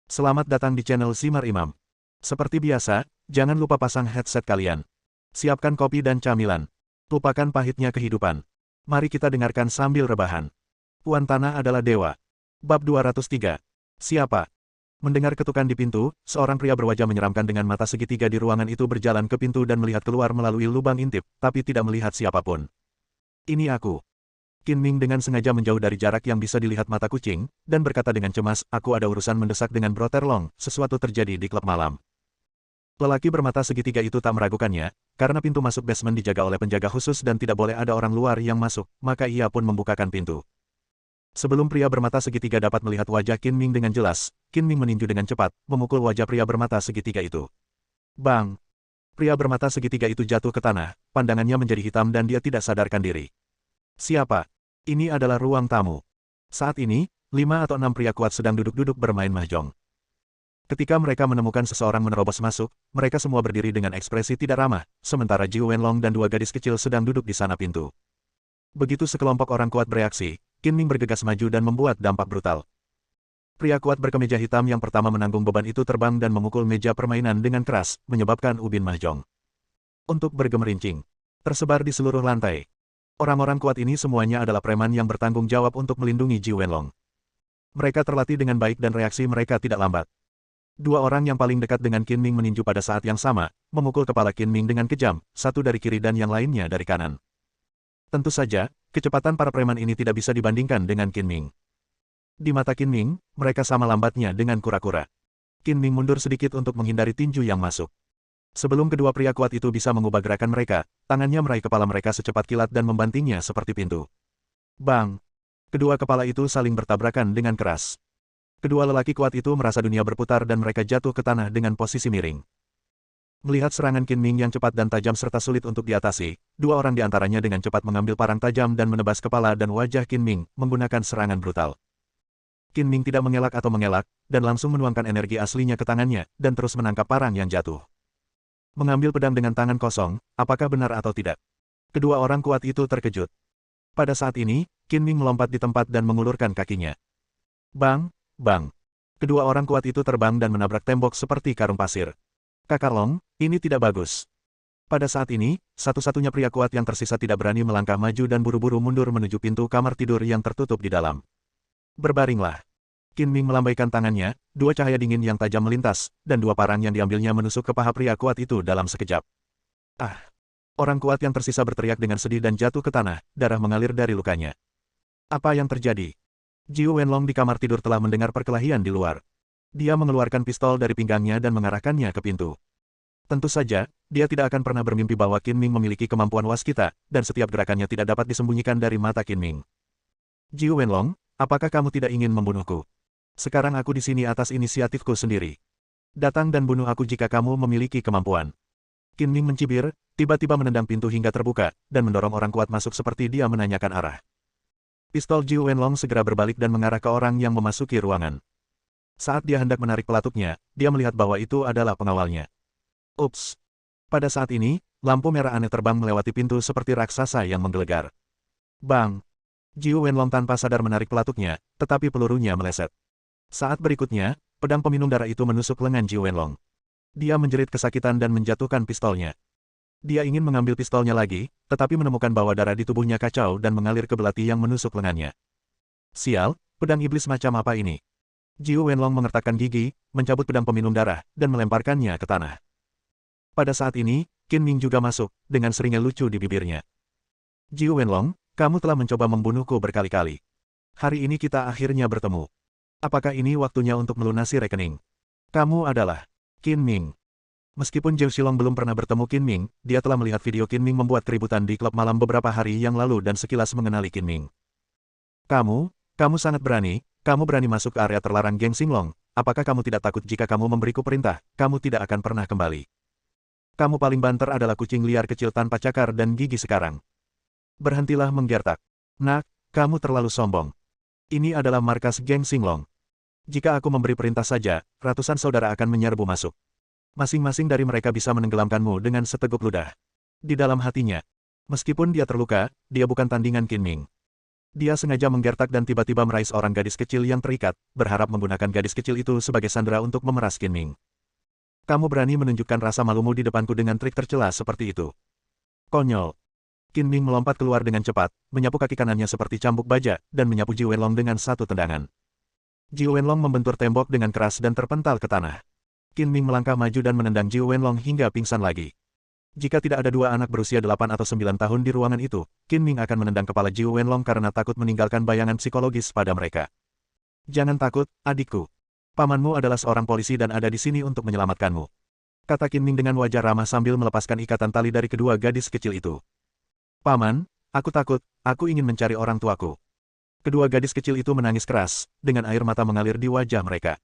Selamat datang di channel Simar Imam. Seperti biasa, jangan lupa pasang headset kalian. Siapkan kopi dan camilan. Lupakan pahitnya kehidupan. Mari kita dengarkan sambil rebahan. Tuan Tanah adalah dewa. Bab 203. Siapa? Mendengar ketukan di pintu, seorang pria berwajah menyeramkan dengan mata segitiga di ruangan itu berjalan ke pintu dan melihat keluar melalui lubang intip, tapi tidak melihat siapapun. Ini aku. Qin Ming dengan sengaja menjauh dari jarak yang bisa dilihat mata kucing, dan berkata dengan cemas, aku ada urusan mendesak dengan Brother Long, sesuatu terjadi di klub malam. Lelaki bermata segitiga itu tak meragukannya, karena pintu masuk basement dijaga oleh penjaga khusus dan tidak boleh ada orang luar yang masuk, maka ia pun membukakan pintu. Sebelum pria bermata segitiga dapat melihat wajah Qin Ming dengan jelas, Qin Ming meninju dengan cepat, memukul wajah pria bermata segitiga itu. Bang! Pria bermata segitiga itu jatuh ke tanah, pandangannya menjadi hitam dan dia tidak sadarkan diri. Siapa? Ini adalah ruang tamu. Saat ini, 5 atau 6 pria kuat sedang duduk-duduk bermain mahjong. Ketika mereka menemukan seseorang menerobos masuk, mereka semua berdiri dengan ekspresi tidak ramah, sementara Ji Wenlong dan 2 gadis kecil sedang duduk di sana pintu. Begitu sekelompok orang kuat bereaksi, Qin Ming bergegas maju dan membuat dampak brutal. Pria kuat berkemeja hitam yang pertama menanggung beban itu terbang dan memukul meja permainan dengan keras, menyebabkan ubin mahjong untuk bergemerincing, tersebar di seluruh lantai. Orang-orang kuat ini semuanya adalah preman yang bertanggung jawab untuk melindungi Ji Wenlong. Mereka terlatih dengan baik dan reaksi mereka tidak lambat. 2 orang yang paling dekat dengan Qin Ming meninju pada saat yang sama, memukul kepala Qin Ming dengan kejam, satu dari kiri dan yang lainnya dari kanan. Tentu saja, kecepatan para preman ini tidak bisa dibandingkan dengan Qin Ming. Di mata Qin Ming, mereka sama lambatnya dengan kura-kura. Qin Ming mundur sedikit untuk menghindari tinju yang masuk. Sebelum kedua pria kuat itu bisa mengubah gerakan mereka, tangannya meraih kepala mereka secepat kilat dan membantingnya seperti pintu. Bang! Kedua kepala itu saling bertabrakan dengan keras. Kedua lelaki kuat itu merasa dunia berputar dan mereka jatuh ke tanah dengan posisi miring. Melihat serangan Qin Ming yang cepat dan tajam serta sulit untuk diatasi, 2 orang di antaranya dengan cepat mengambil parang tajam dan menebas kepala dan wajah Qin Ming, menggunakan serangan brutal. Qin Ming tidak mengelak atau mengelak, dan langsung menuangkan energi aslinya ke tangannya, dan terus menangkap parang yang jatuh. Mengambil pedang dengan tangan kosong, apakah benar atau tidak? Kedua orang kuat itu terkejut. Pada saat ini, Qin Ming melompat di tempat dan mengulurkan kakinya. Bang! Bang! Kedua orang kuat itu terbang dan menabrak tembok seperti karung pasir. Kakak Long, ini tidak bagus. Pada saat ini, satu-satunya pria kuat yang tersisa tidak berani melangkah maju dan buru-buru mundur menuju pintu kamar tidur yang tertutup di dalam. Berbaringlah. Qin Ming melambaikan tangannya, 2 cahaya dingin yang tajam melintas, dan 2 parang yang diambilnya menusuk ke paha pria kuat itu dalam sekejap. Ah! Orang kuat yang tersisa berteriak dengan sedih dan jatuh ke tanah, darah mengalir dari lukanya. Apa yang terjadi? Ji Wenlong di kamar tidur telah mendengar perkelahian di luar. Dia mengeluarkan pistol dari pinggangnya dan mengarahkannya ke pintu. Tentu saja, dia tidak akan pernah bermimpi bahwa Qin Ming memiliki kemampuan waskita, dan setiap gerakannya tidak dapat disembunyikan dari mata Qin Ming. Ji Wenlong, apakah kamu tidak ingin membunuhku? Sekarang aku di sini atas inisiatifku sendiri. Datang dan bunuh aku jika kamu memiliki kemampuan. Qin Ming mencibir, tiba-tiba menendang pintu hingga terbuka, dan mendorong orang kuat masuk seperti dia menanyakan arah. Pistol Ji Wenlong segera berbalik dan mengarah ke orang yang memasuki ruangan. Saat dia hendak menarik pelatuknya, dia melihat bahwa itu adalah pengawalnya. Ups! Pada saat ini, lampu merah aneh terbang melewati pintu seperti raksasa yang menggelegar. Bang! Ji Wenlong tanpa sadar menarik pelatuknya, tetapi pelurunya meleset. Saat berikutnya, pedang peminum darah itu menusuk lengan Ji Wenlong. Dia menjerit kesakitan dan menjatuhkan pistolnya. Dia ingin mengambil pistolnya lagi, tetapi menemukan bahwa darah di tubuhnya kacau dan mengalir ke belati yang menusuk lengannya. Sial, pedang iblis macam apa ini? Ji Wenlong mengertakkan gigi, mencabut pedang peminum darah, dan melemparkannya ke tanah. Pada saat ini, Qin Ming juga masuk, dengan seringnya lucu di bibirnya. Ji Wenlong, kamu telah mencoba membunuhku berkali-kali. Hari ini kita akhirnya bertemu. Apakah ini waktunya untuk melunasi rekening? Kamu adalah Qin Ming. Meskipun Zhou Xilong belum pernah bertemu Qin Ming, dia telah melihat video Qin Ming membuat keributan di klub malam beberapa hari yang lalu dan sekilas mengenali Qin Ming. Kamu sangat berani, kamu berani masuk ke area terlarang Geng Xinglong, apakah kamu tidak takut jika kamu memberiku perintah, kamu tidak akan pernah kembali. Kamu paling banter adalah kucing liar kecil tanpa cakar dan gigi sekarang. Berhentilah menggertak. Nak, kamu terlalu sombong. Ini adalah markas Geng Xinglong. Jika aku memberi perintah saja, ratusan saudara akan menyerbu masuk. Masing-masing dari mereka bisa menenggelamkanmu dengan seteguk ludah. Di dalam hatinya, meskipun dia terluka, dia bukan tandingan Qin Ming. Dia sengaja menggertak dan tiba-tiba meraih seorang gadis kecil yang terikat, berharap menggunakan gadis kecil itu sebagai sandera untuk memeras Qin Ming. Kamu berani menunjukkan rasa malumu di depanku dengan trik tercela seperti itu. Konyol. Qin Ming melompat keluar dengan cepat, menyapu kaki kanannya seperti cambuk baja, dan menyapu Ji Wenlong dengan satu tendangan. Ji Wenlong membentur tembok dengan keras dan terpental ke tanah. Qin Ming melangkah maju dan menendang Ji Wenlong hingga pingsan lagi. Jika tidak ada dua anak berusia 8 atau 9 tahun di ruangan itu, Qin Ming akan menendang kepala Ji Wenlong karena takut meninggalkan bayangan psikologis pada mereka. Jangan takut, adikku. Pamanmu adalah seorang polisi dan ada di sini untuk menyelamatkanmu. Kata Qin Ming dengan wajah ramah sambil melepaskan ikatan tali dari kedua gadis kecil itu. Paman, aku takut, aku ingin mencari orang tuaku. Kedua gadis kecil itu menangis keras, dengan air mata mengalir di wajah mereka.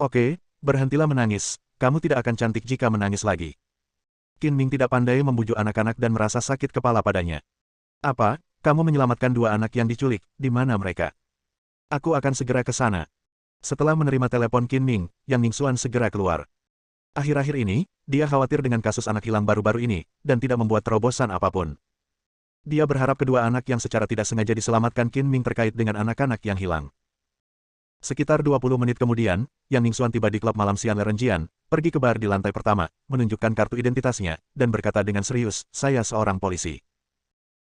Oke, berhentilah menangis, kamu tidak akan cantik jika menangis lagi. Qin Ming tidak pandai membujuk anak-anak dan merasa sakit kepala padanya. Apa, kamu menyelamatkan dua anak yang diculik, di mana mereka? Aku akan segera ke sana. Setelah menerima telepon Qin Ming, Yang Ningxuan segera keluar. Akhir-akhir ini, dia khawatir dengan kasus anak hilang baru-baru ini, dan tidak membuat terobosan apapun. Dia berharap kedua anak yang secara tidak sengaja diselamatkan Qin Ming terkait dengan anak-anak yang hilang. Sekitar 20 menit kemudian, Yang Ningxuan tiba di klub malam Xian Lerenjian, pergi ke bar di lantai pertama, menunjukkan kartu identitasnya, dan berkata dengan serius, saya seorang polisi.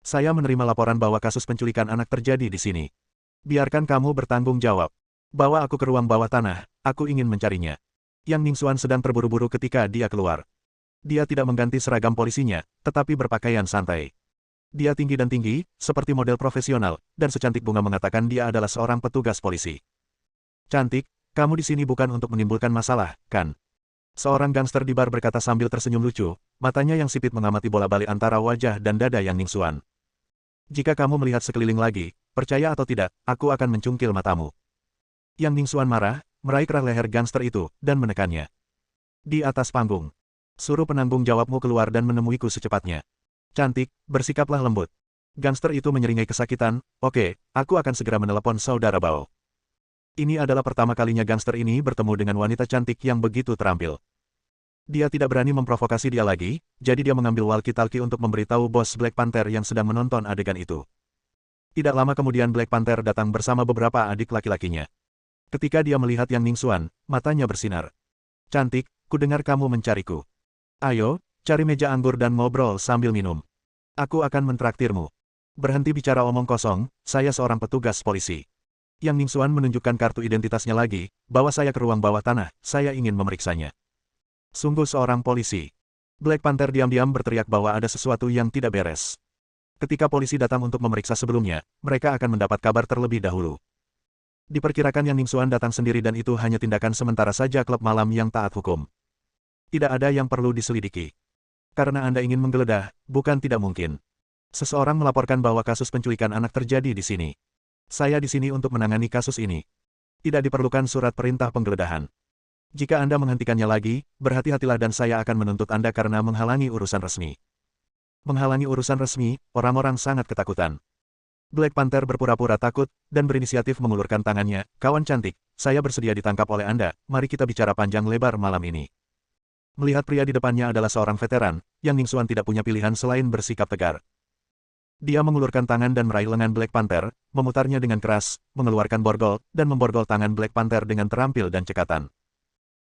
Saya menerima laporan bahwa kasus penculikan anak terjadi di sini. Biarkan kamu bertanggung jawab. Bawa aku ke ruang bawah tanah, aku ingin mencarinya. Yang Ningxuan sedang terburu-buru ketika dia keluar. Dia tidak mengganti seragam polisinya, tetapi berpakaian santai. Dia tinggi dan tinggi, seperti model profesional, dan secantik bunga mengatakan dia adalah seorang petugas polisi. Cantik, kamu di sini bukan untuk menimbulkan masalah, kan? Seorang gangster di bar berkata sambil tersenyum lucu, matanya yang sipit mengamati bola-balik antara wajah dan dada Yang Ningxuan. Jika kamu melihat sekeliling lagi, percaya atau tidak, aku akan mencungkil matamu. Yang Ningxuan marah, meraih kerat leher gangster itu, dan menekannya. Di atas panggung. Suruh penanggung jawabmu keluar dan menemuiku secepatnya. Cantik, bersikaplah lembut. Gangster itu menyeringai kesakitan, oke, aku akan segera menelepon saudara Bao. Ini adalah pertama kalinya gangster ini bertemu dengan wanita cantik yang begitu terampil. Dia tidak berani memprovokasi dia lagi, jadi dia mengambil walkie-talkie untuk memberitahu bos Black Panther yang sedang menonton adegan itu. Tidak lama kemudian Black Panther datang bersama beberapa adik laki-lakinya. Ketika dia melihat Yang Ningxuan, matanya bersinar. Cantik, kudengar kamu mencariku. Ayo, cari meja anggur dan ngobrol sambil minum. Aku akan mentraktirmu. Berhenti bicara omong kosong, saya seorang petugas polisi. Yang Ningxuan menunjukkan kartu identitasnya lagi, bawa saya ke ruang bawah tanah, saya ingin memeriksanya. Sungguh seorang polisi. Black Panther diam-diam berteriak bahwa ada sesuatu yang tidak beres. Ketika polisi datang untuk memeriksa sebelumnya, mereka akan mendapat kabar terlebih dahulu. Diperkirakan Yang Ningxuan datang sendiri dan itu hanya tindakan sementara saja klub malam yang taat hukum. Tidak ada yang perlu diselidiki. Karena Anda ingin menggeledah, bukan tidak mungkin. Seseorang melaporkan bahwa kasus penculikan anak terjadi di sini. Saya di sini untuk menangani kasus ini. Tidak diperlukan surat perintah penggeledahan. Jika Anda menghentikannya lagi, berhati-hatilah dan saya akan menuntut Anda karena menghalangi urusan resmi. Menghalangi urusan resmi, orang-orang sangat ketakutan. Black Panther berpura-pura takut, dan berinisiatif mengulurkan tangannya, kawan cantik, saya bersedia ditangkap oleh Anda, mari kita bicara panjang lebar malam ini. Melihat pria di depannya adalah seorang veteran, Yang Ningxuan tidak punya pilihan selain bersikap tegar. Dia mengulurkan tangan dan meraih lengan Black Panther, memutarnya dengan keras, mengeluarkan borgol, dan memborgol tangan Black Panther dengan terampil dan cekatan.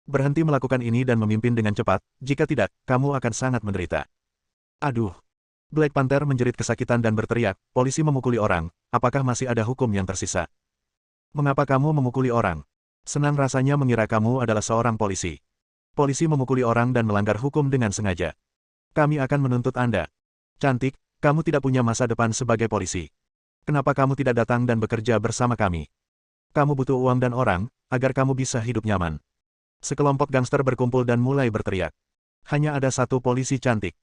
Berhenti melakukan ini dan memimpin dengan cepat, jika tidak, kamu akan sangat menderita. Aduh! Black Panther menjerit kesakitan dan berteriak, polisi memukuli orang, apakah masih ada hukum yang tersisa? Mengapa kamu memukuli orang? Senang rasanya mengira kamu adalah seorang polisi. Polisi memukuli orang dan melanggar hukum dengan sengaja. Kami akan menuntut Anda. Cantik, kamu tidak punya masa depan sebagai polisi. Kenapa kamu tidak datang dan bekerja bersama kami? Kamu butuh uang dan orang, agar kamu bisa hidup nyaman. Sekelompok gangster berkumpul dan mulai berteriak. Hanya ada satu polisi cantik.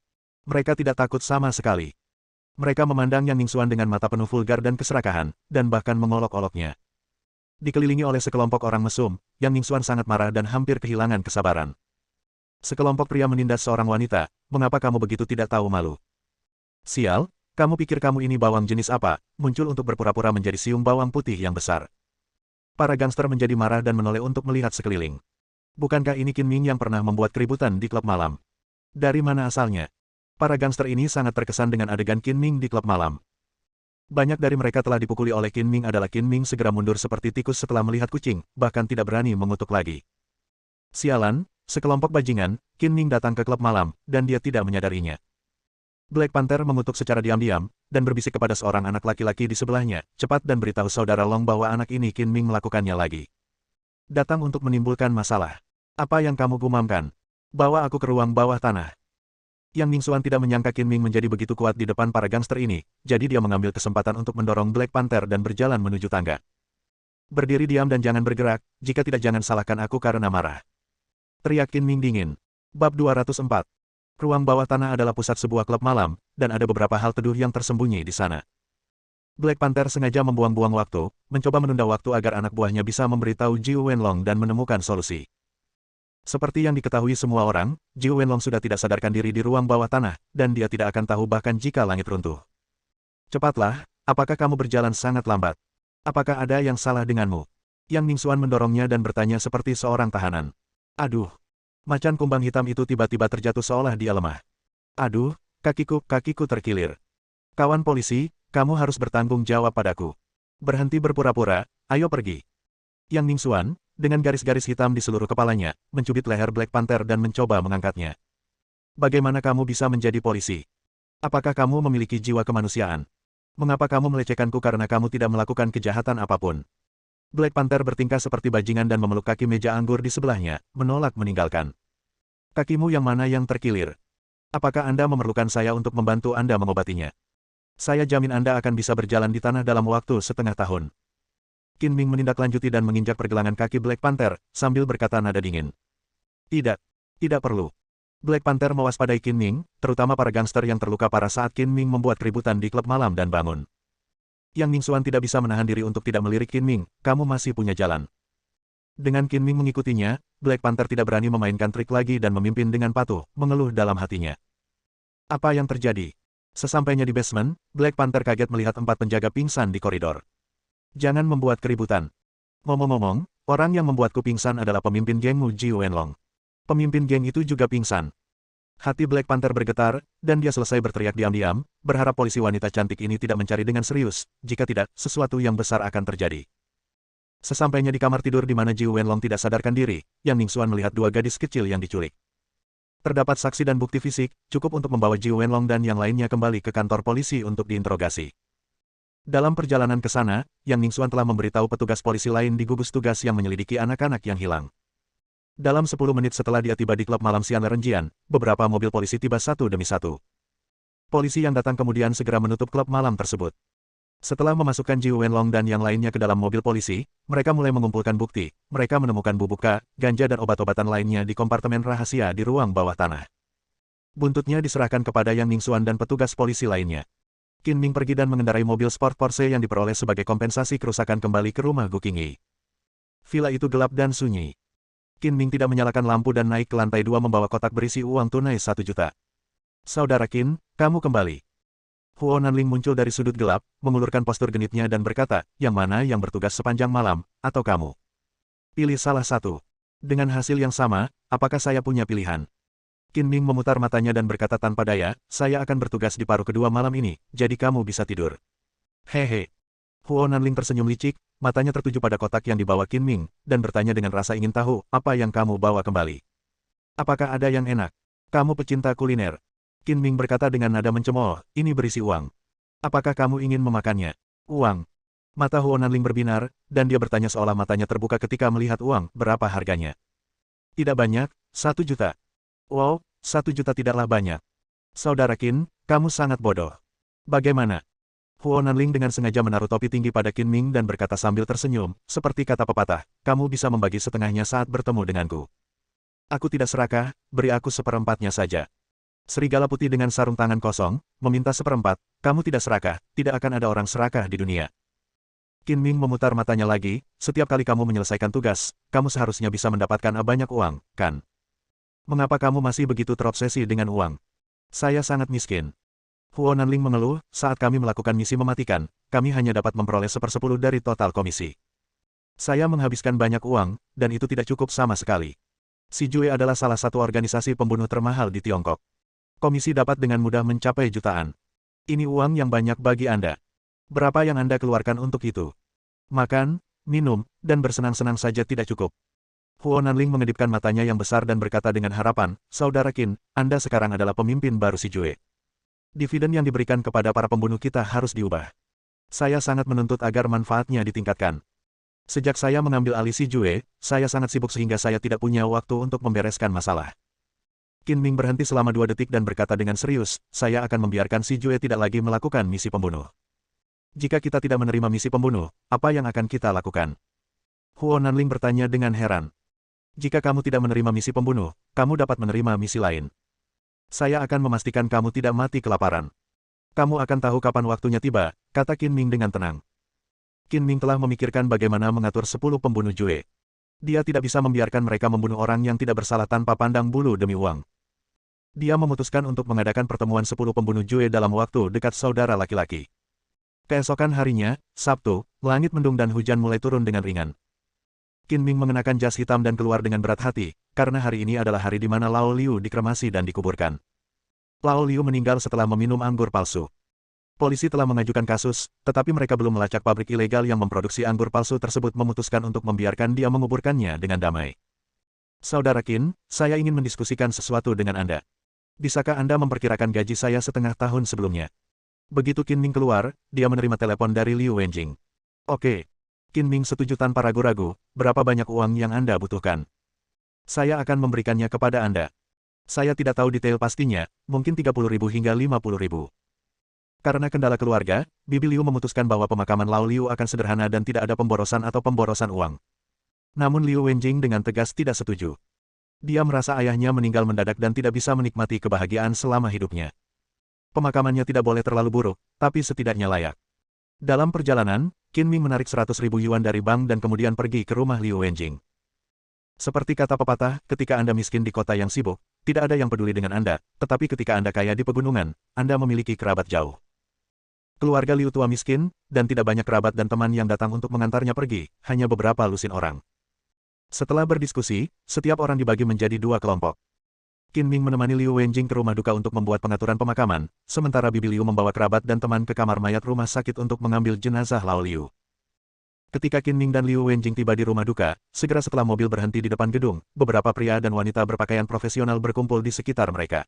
Mereka tidak takut sama sekali. Mereka memandang Yang Ningxuan dengan mata penuh vulgar dan keserakahan, dan bahkan mengolok-oloknya. Dikelilingi oleh sekelompok orang mesum, Yang Ningxuan sangat marah dan hampir kehilangan kesabaran. Sekelompok pria menindas seorang wanita, mengapa kamu begitu tidak tahu malu? Sial, kamu pikir kamu ini bawang jenis apa, muncul untuk berpura-pura menjadi siung bawang putih yang besar. Para gangster menjadi marah dan menoleh untuk melihat sekeliling. Bukankah ini Qin Ming yang pernah membuat keributan di klub malam? Dari mana asalnya? Para gangster ini sangat terkesan dengan adegan Qin Ming di klub malam. Banyak dari mereka telah dipukuli oleh Qin Ming. Qin Ming segera mundur seperti tikus setelah melihat kucing, bahkan tidak berani mengutuk lagi. Sialan, sekelompok bajingan, Qin Ming datang ke klub malam, dan dia tidak menyadarinya. Black Panther mengutuk secara diam-diam, dan berbisik kepada seorang anak laki-laki di sebelahnya, cepat dan beritahu saudara Long bahwa anak ini Qin Ming melakukannya lagi. Datang untuk menimbulkan masalah. Apa yang kamu gumamkan? Bawa aku ke ruang bawah tanah. Yang Ningsuan tidak menyangka Qin Ming menjadi begitu kuat di depan para gangster ini, jadi dia mengambil kesempatan untuk mendorong Black Panther dan berjalan menuju tangga. Berdiri diam dan jangan bergerak, jika tidak jangan salahkan aku karena marah. Teriak Qin Ming dingin. Bab 204. Ruang bawah tanah adalah pusat sebuah klub malam, dan ada beberapa hal teduh yang tersembunyi di sana. Black Panther sengaja membuang-buang waktu, mencoba menunda waktu agar anak buahnya bisa memberitahu Jiu Wenlong dan menemukan solusi. Seperti yang diketahui semua orang, Jiu Wenlong sudah tidak sadarkan diri di ruang bawah tanah, dan dia tidak akan tahu bahkan jika langit runtuh. Cepatlah, apakah kamu berjalan sangat lambat? Apakah ada yang salah denganmu? Yang Ningsuan mendorongnya dan bertanya seperti seorang tahanan. Aduh. Macan kumbang hitam itu tiba-tiba terjatuh seolah dia lemah. Aduh, kakiku terkilir. Kawan polisi, kamu harus bertanggung jawab padaku. Berhenti berpura-pura, ayo pergi. Yang Ningsuan, dengan garis-garis hitam di seluruh kepalanya, mencubit leher Black Panther dan mencoba mengangkatnya. Bagaimana kamu bisa menjadi polisi? Apakah kamu memiliki jiwa kemanusiaan? Mengapa kamu melecehkanku karena kamu tidak melakukan kejahatan apapun? Black Panther bertingkah seperti bajingan dan memeluk kaki meja anggur di sebelahnya, menolak meninggalkan. Kakimu yang mana yang terkilir? Apakah Anda memerlukan saya untuk membantu Anda mengobatinya? Saya jamin Anda akan bisa berjalan di tanah dalam waktu setengah tahun. Qin Ming menindaklanjuti dan menginjak pergelangan kaki Black Panther, sambil berkata nada dingin. Tidak. Tidak perlu. Black Panther mewaspadai Qin Ming, terutama para gangster yang terluka parah saat Qin Ming membuat keributan di klub malam dan bangun. Yang Ningsuan tidak bisa menahan diri untuk tidak melirik Qin Ming, kamu masih punya jalan. Dengan Qin Ming mengikutinya, Black Panther tidak berani memainkan trik lagi dan memimpin dengan patuh, mengeluh dalam hatinya. Apa yang terjadi? Sesampainya di basement, Black Panther kaget melihat 4 penjaga pingsan di koridor. Jangan membuat keributan. Ngomong-ngomong, orang yang membuatku pingsan adalah pemimpin gengmu Jiu Wenlong. Pemimpin geng itu juga pingsan. Hati Black Panther bergetar, dan dia selesai berteriak diam-diam, berharap polisi wanita cantik ini tidak mencari dengan serius, jika tidak, sesuatu yang besar akan terjadi. Sesampainya di kamar tidur di mana Jiu Wenlong tidak sadarkan diri, Yang Ningsuan melihat 2 gadis kecil yang diculik. Terdapat saksi dan bukti fisik, cukup untuk membawa Jiu Wenlong dan yang lainnya kembali ke kantor polisi untuk diinterogasi. Dalam perjalanan ke sana, Yang Ningsuan telah memberitahu petugas polisi lain di gugus tugas yang menyelidiki anak-anak yang hilang. Dalam 10 menit setelah dia tiba di klub malam Xian Renjian, beberapa mobil polisi tiba satu demi satu. Polisi yang datang kemudian segera menutup klub malam tersebut. Setelah memasukkan Jiu Wenlong dan yang lainnya ke dalam mobil polisi, mereka mulai mengumpulkan bukti. Mereka menemukan bubuk ganja dan obat-obatan lainnya di kompartemen rahasia di ruang bawah tanah. Buntutnya diserahkan kepada Yang Ningsuan dan petugas polisi lainnya. Qin Ming pergi dan mengendarai mobil sport Porsche yang diperoleh sebagai kompensasi kerusakan kembali ke rumah Gu Qingyi. Villa itu gelap dan sunyi. Qin Ming tidak menyalakan lampu dan naik ke lantai 2 membawa kotak berisi uang tunai 1 juta. Saudara Qin, kamu kembali. Huo Nanling muncul dari sudut gelap, mengulurkan postur genitnya dan berkata, yang mana yang bertugas sepanjang malam, atau kamu? Pilih salah satu. Dengan hasil yang sama, apakah saya punya pilihan? Qin Ming memutar matanya dan berkata tanpa daya, saya akan bertugas di paruh kedua malam ini, jadi kamu bisa tidur. Hehe. Huo Nanling tersenyum licik, matanya tertuju pada kotak yang dibawa Qin Ming, dan bertanya dengan rasa ingin tahu, apa yang kamu bawa kembali? Apakah ada yang enak? Kamu pecinta kuliner. Qin Ming berkata dengan nada mencemooh, ini berisi uang. Apakah kamu ingin memakannya? Uang. Mata Huo Nanling berbinar, dan dia bertanya seolah matanya terbuka ketika melihat uang, berapa harganya? Tidak banyak, 1 juta. Wow, 1 juta tidaklah banyak. Saudara Qin, kamu sangat bodoh. Bagaimana? Huo Nanling dengan sengaja menaruh topi tinggi pada Qin Ming dan berkata sambil tersenyum, seperti kata pepatah, kamu bisa membagi setengahnya saat bertemu denganku. Aku tidak serakah, beri aku seperempatnya saja. Serigala putih dengan sarung tangan kosong, meminta seperempat, kamu tidak serakah, tidak akan ada orang serakah di dunia. Qin Ming memutar matanya lagi, setiap kali kamu menyelesaikan tugas, kamu seharusnya bisa mendapatkan banyak uang, kan? Mengapa kamu masih begitu terobsesi dengan uang? Saya sangat miskin. Huo Nanling mengeluh, saat kami melakukan misi mematikan, kami hanya dapat memperoleh 1/10 dari total komisi. Saya menghabiskan banyak uang, dan itu tidak cukup sama sekali. Si Jue adalah salah satu organisasi pembunuh termahal di Tiongkok. Komisi dapat dengan mudah mencapai jutaan. Ini uang yang banyak bagi Anda. Berapa yang Anda keluarkan untuk itu? Makan, minum, dan bersenang-senang saja tidak cukup. Huo Nanling mengedipkan matanya yang besar dan berkata dengan harapan, Saudara Qin, Anda sekarang adalah pemimpin baru si Jue. Dividen yang diberikan kepada para pembunuh kita harus diubah. Saya sangat menuntut agar manfaatnya ditingkatkan. Sejak saya mengambil alih si Jue, saya sangat sibuk sehingga saya tidak punya waktu untuk membereskan masalah. Qin Ming berhenti selama 2 detik dan berkata dengan serius, saya akan membiarkan si Jue tidak lagi melakukan misi pembunuh. Jika kita tidak menerima misi pembunuh, apa yang akan kita lakukan? Huo Nanling bertanya dengan heran. Jika kamu tidak menerima misi pembunuh, kamu dapat menerima misi lain. Saya akan memastikan kamu tidak mati kelaparan. Kamu akan tahu kapan waktunya tiba, kata Qin Ming dengan tenang. Qin Ming telah memikirkan bagaimana mengatur 10 pembunuh Jue. Dia tidak bisa membiarkan mereka membunuh orang yang tidak bersalah tanpa pandang bulu demi uang. Dia memutuskan untuk mengadakan pertemuan 10 pembunuh Jue dalam waktu dekat saudara laki-laki. Keesokan harinya, Sabtu, langit mendung dan hujan mulai turun dengan ringan. Qin Ming mengenakan jas hitam dan keluar dengan berat hati, karena hari ini adalah hari di mana Lao Liu dikremasi dan dikuburkan. Lao Liu meninggal setelah meminum anggur palsu. Polisi telah mengajukan kasus, tetapi mereka belum melacak pabrik ilegal yang memproduksi anggur palsu tersebut memutuskan untuk membiarkan dia menguburkannya dengan damai. Saudara Qin, saya ingin mendiskusikan sesuatu dengan Anda. Bisakah Anda memperkirakan gaji saya setengah tahun sebelumnya? Begitu Qin Ming keluar, dia menerima telepon dari Liu Wenjing. Oke. Qin Ming setuju tanpa ragu-ragu, berapa banyak uang yang Anda butuhkan? Saya akan memberikannya kepada Anda. Saya tidak tahu detail pastinya, mungkin 30.000 hingga 50.000. Karena kendala keluarga, Bibi Liu memutuskan bahwa pemakaman Lao Liu akan sederhana dan tidak ada pemborosan atau pemborosan uang. Namun Liu Wenjing dengan tegas tidak setuju. Dia merasa ayahnya meninggal mendadak dan tidak bisa menikmati kebahagiaan selama hidupnya. Pemakamannya tidak boleh terlalu buruk, tapi setidaknya layak. Dalam perjalanan, Qin Ming menarik 100.000 yuan dari bank dan kemudian pergi ke rumah Liu Wenjing. Seperti kata pepatah, ketika Anda miskin di kota yang sibuk, tidak ada yang peduli dengan Anda, tetapi ketika Anda kaya di pegunungan, Anda memiliki kerabat jauh. Keluarga Liu tua miskin, dan tidak banyak kerabat dan teman yang datang untuk mengantarnya pergi, hanya beberapa lusin orang. Setelah berdiskusi, setiap orang dibagi menjadi 2 kelompok. Qin Ming menemani Liu Wenjing ke rumah duka untuk membuat pengaturan pemakaman, sementara Bibi Liu membawa kerabat dan teman ke kamar mayat rumah sakit untuk mengambil jenazah Lao Liu. Ketika Qin Ming dan Liu Wenjing tiba di rumah duka, segera setelah mobil berhenti di depan gedung, beberapa pria dan wanita berpakaian profesional berkumpul di sekitar mereka.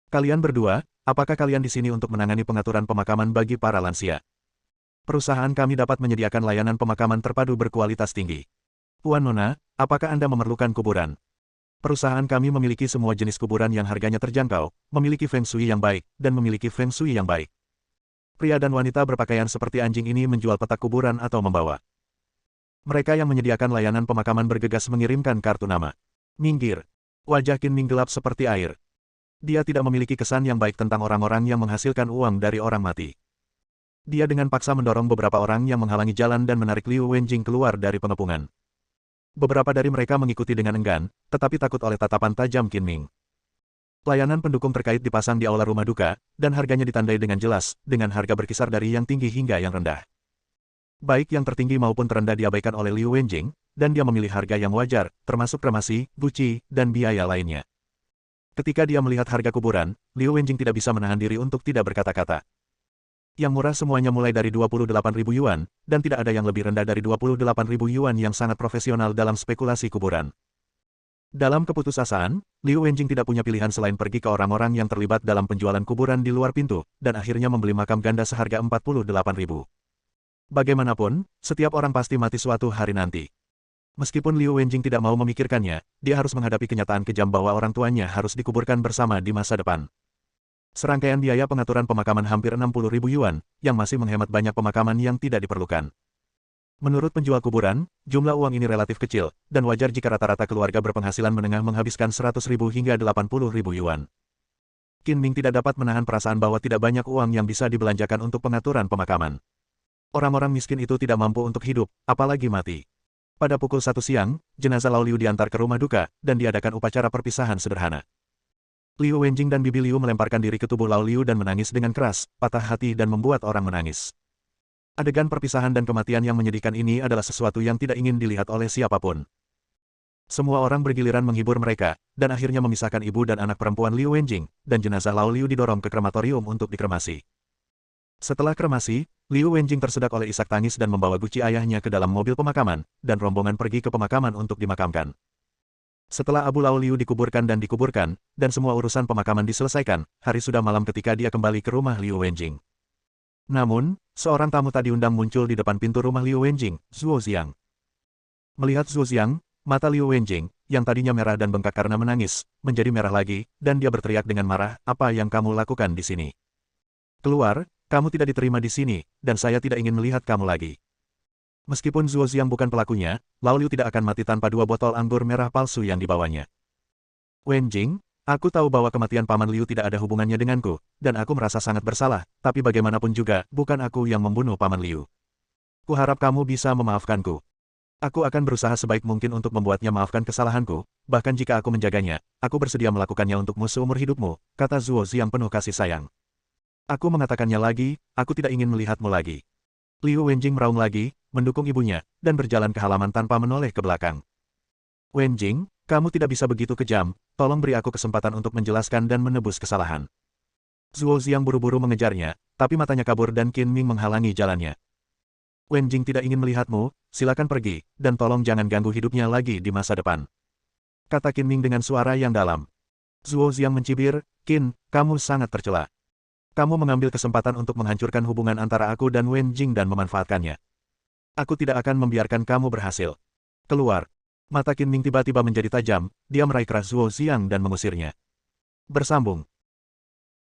Kalian berdua, apakah kalian di sini untuk menangani pengaturan pemakaman bagi para lansia? Perusahaan kami dapat menyediakan layanan pemakaman terpadu berkualitas tinggi. Puan Nona, apakah Anda memerlukan kuburan? Perusahaan kami memiliki semua jenis kuburan yang harganya terjangkau, memiliki feng shui yang baik, dan memiliki feng shui yang baik. Pria dan wanita berpakaian seperti anjing ini menjual petak kuburan atau membawa. Mereka yang menyediakan layanan pemakaman bergegas mengirimkan kartu nama. Minggir. Wajah Qin Ming gelap seperti air. Dia tidak memiliki kesan yang baik tentang orang-orang yang menghasilkan uang dari orang mati. Dia dengan paksa mendorong beberapa orang yang menghalangi jalan dan menarik Liu Wenjing keluar dari pengepungan. Beberapa dari mereka mengikuti dengan enggan, tetapi takut oleh tatapan tajam Qin Ming. Layanan pendukung terkait dipasang di aula rumah duka, dan harganya ditandai dengan jelas, dengan harga berkisar dari yang tinggi hingga yang rendah. Baik yang tertinggi maupun terendah diabaikan oleh Liu Wenjing, dan dia memilih harga yang wajar, termasuk kremasi, guci, dan biaya lainnya. Ketika dia melihat harga kuburan, Liu Wenjing tidak bisa menahan diri untuk tidak berkata-kata. Yang murah semuanya mulai dari 28.000 yuan, dan tidak ada yang lebih rendah dari 28.000 yuan yang sangat profesional dalam spekulasi kuburan. Dalam keputusasaan, Liu Wenjing tidak punya pilihan selain pergi ke orang-orang yang terlibat dalam penjualan kuburan di luar pintu, dan akhirnya membeli makam ganda seharga 48.000. Bagaimanapun, setiap orang pasti mati suatu hari nanti. Meskipun Liu Wenjing tidak mau memikirkannya, dia harus menghadapi kenyataan kejam bahwa orang tuanya harus dikuburkan bersama di masa depan. Serangkaian biaya pengaturan pemakaman hampir 60.000 yuan, yang masih menghemat banyak pemakaman yang tidak diperlukan. Menurut penjual kuburan, jumlah uang ini relatif kecil, dan wajar jika rata-rata keluarga berpenghasilan menengah menghabiskan 100.000 hingga 80.000 yuan. Qin Ming tidak dapat menahan perasaan bahwa tidak banyak uang yang bisa dibelanjakan untuk pengaturan pemakaman. Orang-orang miskin itu tidak mampu untuk hidup, apalagi mati. Pada pukul 1 siang, jenazah Lao Liu diantar ke rumah duka, dan diadakan upacara perpisahan sederhana. Liu Wenjing dan Bibi Liu melemparkan diri ke tubuh Lao Liu dan menangis dengan keras, patah hati dan membuat orang menangis. Adegan perpisahan dan kematian yang menyedihkan ini adalah sesuatu yang tidak ingin dilihat oleh siapapun. Semua orang bergiliran menghibur mereka, dan akhirnya memisahkan ibu dan anak perempuan Liu Wenjing, dan jenazah Lao Liu didorong ke krematorium untuk dikremasi. Setelah kremasi, Liu Wenjing tersedak oleh isak tangis dan membawa guci ayahnya ke dalam mobil pemakaman, dan rombongan pergi ke pemakaman untuk dimakamkan. Setelah Abu Lao Liu dikuburkan, dan semua urusan pemakaman diselesaikan, hari sudah malam ketika dia kembali ke rumah Liu Wenjing. Namun, seorang tamu tak diundang muncul di depan pintu rumah Liu Wenjing, Zhuo Xiang. Melihat Zhuo Xiang, mata Liu Wenjing, yang tadinya merah dan bengkak karena menangis, menjadi merah lagi, dan dia berteriak dengan marah, "Apa yang kamu lakukan di sini? Keluar, kamu tidak diterima di sini, dan saya tidak ingin melihat kamu lagi." Meskipun Zhuo Xiang bukan pelakunya, Lao Liu tidak akan mati tanpa 2 botol anggur merah palsu yang dibawanya. "Wenjing, aku tahu bahwa kematian Paman Liu tidak ada hubungannya denganku, dan aku merasa sangat bersalah, tapi bagaimanapun juga, bukan aku yang membunuh Paman Liu. Kuharap kamu bisa memaafkanku. Aku akan berusaha sebaik mungkin untuk membuatnya maafkan kesalahanku, bahkan jika aku menjaganya, aku bersedia melakukannya untukmu seumur hidupmu," kata Zhuo Xiang penuh kasih sayang. "Aku mengatakannya lagi, aku tidak ingin melihatmu lagi." Liu Wenjing meraung lagi, mendukung ibunya, dan berjalan ke halaman tanpa menoleh ke belakang. "Wenjing, kamu tidak bisa begitu kejam, tolong beri aku kesempatan untuk menjelaskan dan menebus kesalahan." Zhuo Xiang buru-buru mengejarnya, tapi matanya kabur dan Qin Ming menghalangi jalannya. "Wenjing tidak ingin melihatmu, silakan pergi, dan tolong jangan ganggu hidupnya lagi di masa depan," kata Qin Ming dengan suara yang dalam. Zhuo Xiang mencibir, "Qin, kamu sangat tercela. Kamu mengambil kesempatan untuk menghancurkan hubungan antara aku dan Wenjing dan memanfaatkannya. Aku tidak akan membiarkan kamu berhasil. Keluar." Mata Qin Ming tiba-tiba menjadi tajam, dia meraih keras Zhuo Xiang dan mengusirnya. Bersambung.